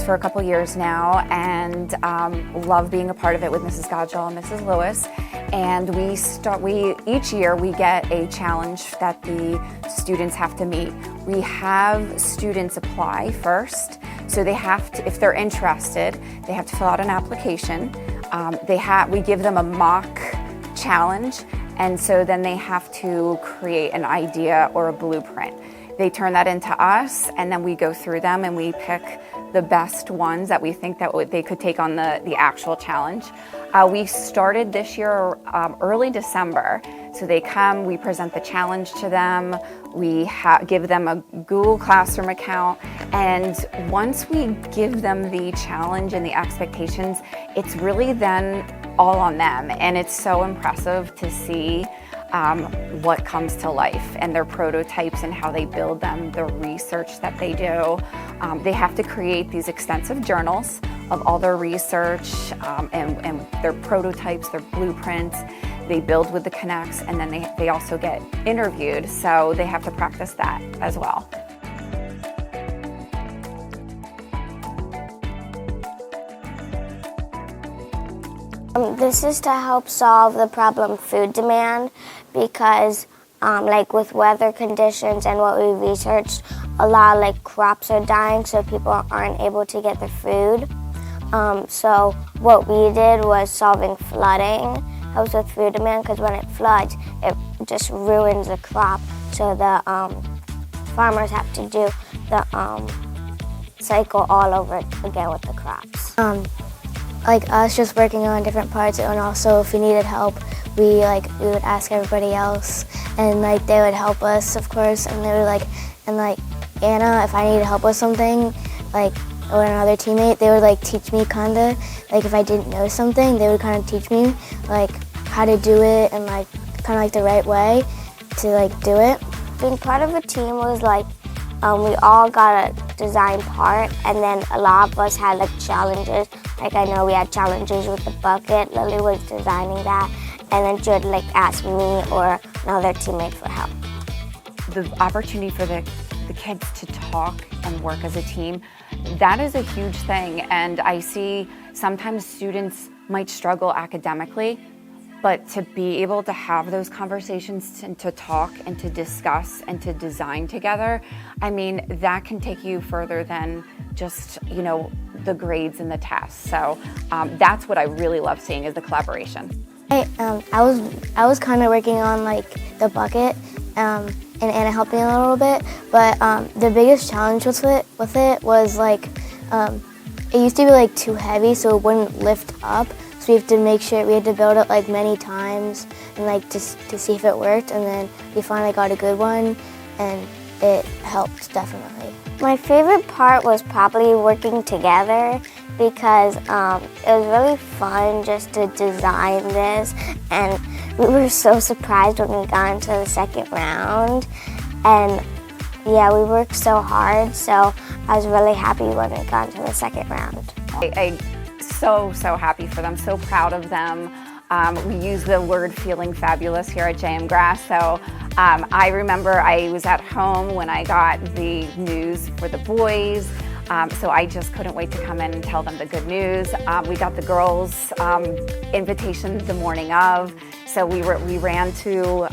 this for a couple years now and love being a part of it with Mrs. Godshall and Mrs. Lewis. And each year we get a challenge that the students have to meet. We have students apply first, so they have to, if they're interested, they have to fill out an application. We give them a mock challenge, and so then they have to create an idea or a blueprint. They turn that into us, and then we go through them and we pick the best ones that we think that they could take on the actual challenge. We started this year early December. So they come, we present the challenge to them, we give them a Google Classroom account, and once we give them the challenge and the expectations, it's really then all on them. And it's so impressive to see what comes to life and their prototypes and how they build them, the research that they do. They have to create these extensive journals of all their research and their prototypes, their blueprints. They build with the Connects, and then they also get interviewed, so they have to practice that as well. This is to help solve the problem food demand because like with weather conditions and what we researched, a lot of crops are dying, so people aren't able to get their food. So what we did was solving flooding helps with food demand, because when it floods, it just ruins the crop. So the farmers have to do the cycle all over again with the crops. Like us just working on different parts, and also if we needed help, we would ask everybody else, and they would help us, of course, and they would Anna, if I needed help with something, or another teammate, they would teach me kinda, if I didn't know something, they would kind of teach me how to do it and kind of the right way to do it. Being part of a team was we all got a design part, and then a lot of us had challenges. I know we had challenges with the bucket. Lily was designing that, and then she would ask me or another teammate for help. The opportunity for the kids to talk and work as a team, that is a huge thing. And I see sometimes students might struggle academically, but to be able to have those conversations and to talk and to discuss and to design together, I mean, that can take you further than just, the grades and the tests. So that's what I really love seeing, is the collaboration. I was kind of working on the bucket, and Anna helped me a little bit, but the biggest challenge with it was it used to be too heavy, so it wouldn't lift up. So we have to make sure, we had to build it many times and to see if it worked, and then we finally got a good one, and it helped definitely. My favorite part was probably working together, because it was really fun just to design this, and we were so surprised when we got into the second round, and yeah, we worked so hard, so I was really happy when we got into the second round. I'm so happy for them, so proud of them. We use the word feeling fabulous here at JM Grass. So I remember I was at home when I got the news for the boys. So I just couldn't wait to come in and tell them the good news. We got the girls' invitations the morning of. So we ran to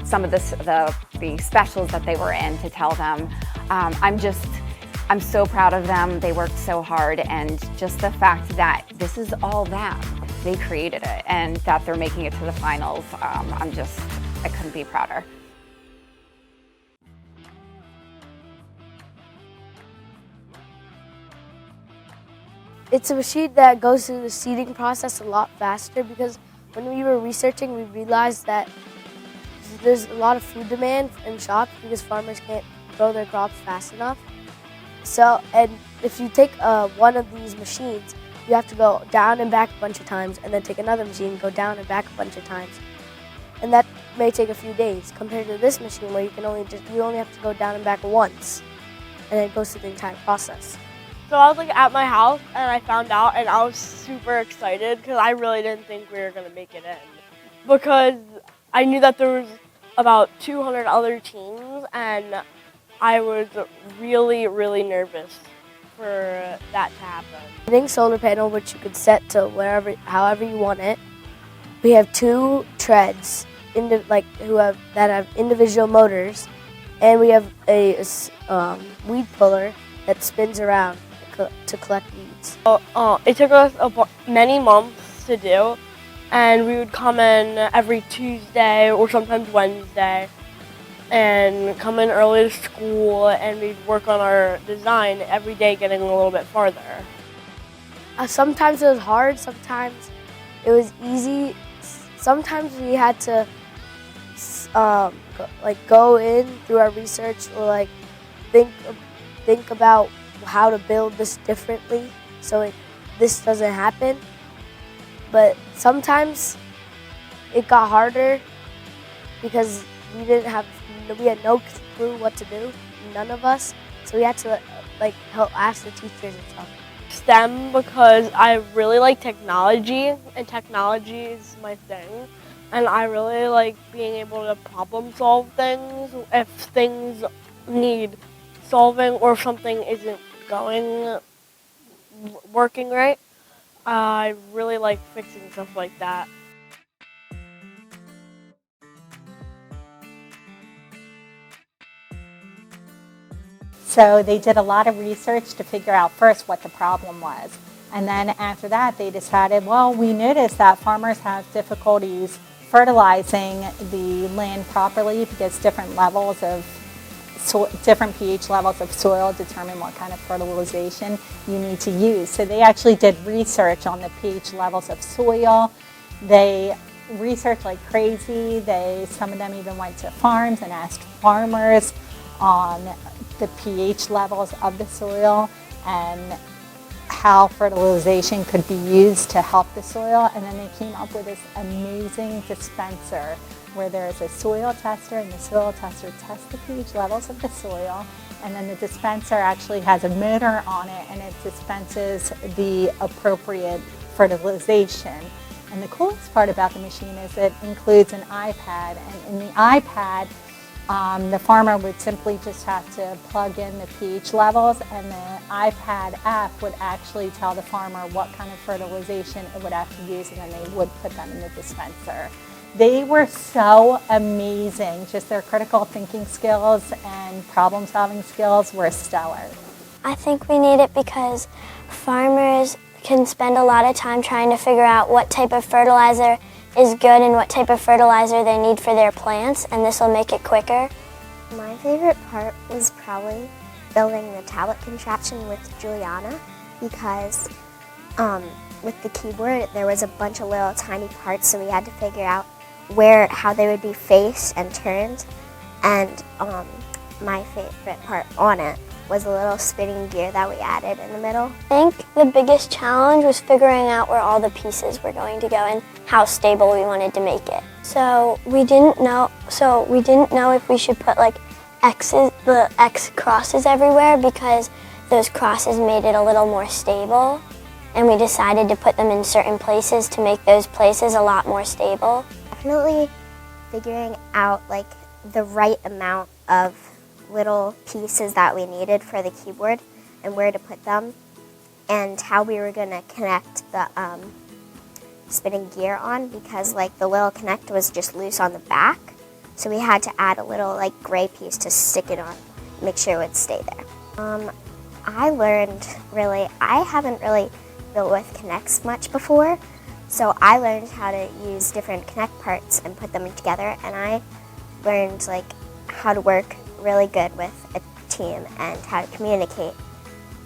some of the specials that they were in to tell them. I'm so proud of them. They worked so hard, and just the fact that this is all them. They created it, and that they're making it to the finals. I couldn't be prouder. It's a machine that goes through the seeding process a lot faster, because when we were researching, we realized that there's a lot of food demand in shops because farmers can't grow their crops fast enough. So, and if you take one of these machines, you have to go down and back a bunch of times, and then take another machine, go down and back a bunch of times. And that may take a few days, compared to this machine where you only have to go down and back once, and it goes through the entire process. So I was at my house, and I found out, and I was super excited because I really didn't think we were going to make it in. Because I knew that there was about 200 other teams, and I was really, really nervous for that to happen. Getting solar panel, which you could set to however you want it. We have 2 treads that have individual motors, and we have a weed puller that spins around to collect weeds. It took us many months to do, and we would come in every Tuesday or sometimes Wednesday and come in early to school, and we'd work on our design every day, getting a little bit farther. Sometimes it was hard, sometimes it was easy. Sometimes we had to go in through our research or think about how to build this differently so this doesn't happen. But sometimes it got harder because we had no clue what to do, none of us. So we had to help ask the teachers and stuff. STEM because I really like technology, and technology is my thing. And I really like being able to problem solve things if things need solving or if something isn't working right. I really like fixing stuff like that. So they did a lot of research to figure out first what the problem was. And then after that, they decided, well, we noticed that farmers have difficulties fertilizing the land properly because different pH levels of soil determine what kind of fertilization you need to use. So they actually did research on the pH levels of soil. They researched like crazy. Some of them even went to farms and asked farmers on the pH levels of the soil and how fertilization could be used to help the soil. And then they came up with this amazing dispenser where there is a soil tester, and the soil tester tests the pH levels of the soil, and then the dispenser actually has a motor on it, and it dispenses the appropriate fertilization. And the coolest part about the machine is it includes an iPad, and in the iPad, the farmer would simply just have to plug in the pH levels, and the iPad app would actually tell the farmer what kind of fertilization it would have to use, and then they would put them in the dispenser. They were so amazing. Just their critical thinking skills and problem solving skills were stellar. I think we need it because farmers can spend a lot of time trying to figure out what type of fertilizer is good and what type of fertilizer they need for their plants, and this will make it quicker. My favorite part was probably building the tablet contraption with Juliana because with the keyboard there was a bunch of little tiny parts, so we had to figure out how they would be faced and turned, and my favorite part on it was a little spinning gear that we added in the middle. I think the biggest challenge was figuring out where all the pieces were going to go and how stable we wanted to make it. So we didn't know if we should put the X crosses everywhere because those crosses made it a little more stable, and we decided to put them in certain places to make those places a lot more stable. Definitely figuring out the right amount of little pieces that we needed for the keyboard and where to put them and how we were going to connect the spinning gear on because the little connector was just loose on the back, so we had to add a little gray piece to stick it on, make sure it would stay there. I haven't really built with Connects much before, so I learned how to use different Connect parts and put them together, and I learned how to work really good with a team and how to communicate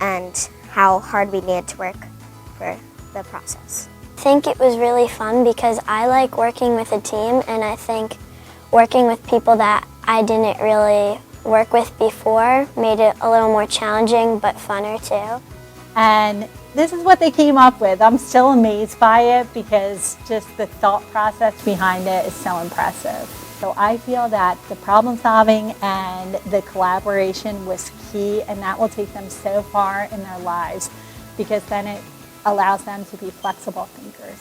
and how hard we needed to work for the process. I think it was really fun because I like working with a team, and I think working with people that I didn't really work with before made it a little more challenging but funner too. And this is what they came up with. I'm still amazed by it because just the thought process behind it is so impressive. So I feel that the problem solving and the collaboration was key, and that will take them so far in their lives because then it allows them to be flexible thinkers.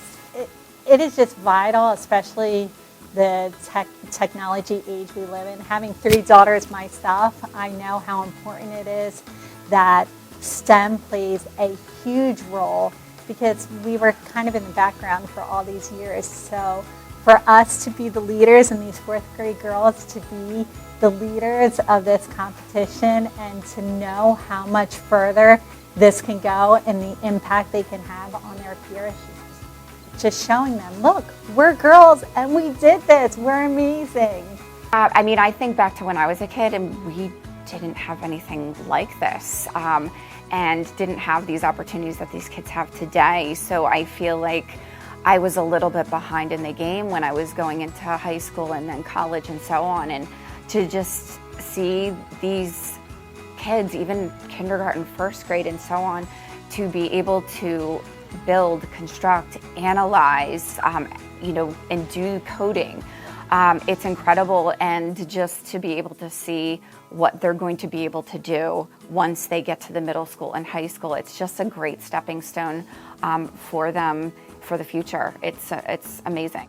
It is just vital, especially the technology age we live in. Having 3 daughters myself, I know how important it is that STEM plays a huge role because we were kind of in the background for all these years. So for us to be the leaders and these fourth grade girls to be the leaders of this competition and to know how much further this can go and the impact they can have on their peers, just showing them, look, we're girls and we did this, we're amazing. I mean, I think back to when I was a kid and we didn't have anything like this and didn't have these opportunities that these kids have today. So I feel like I was a little bit behind in the game when I was going into high school and then college and so on. And to just see these kids, even kindergarten, first grade and so on, to be able to build, construct, analyze, and do coding. It's incredible, and just to be able to see what they're going to be able to do once they get to the middle school and high school, it's just a great stepping stone for them for the future. It's amazing.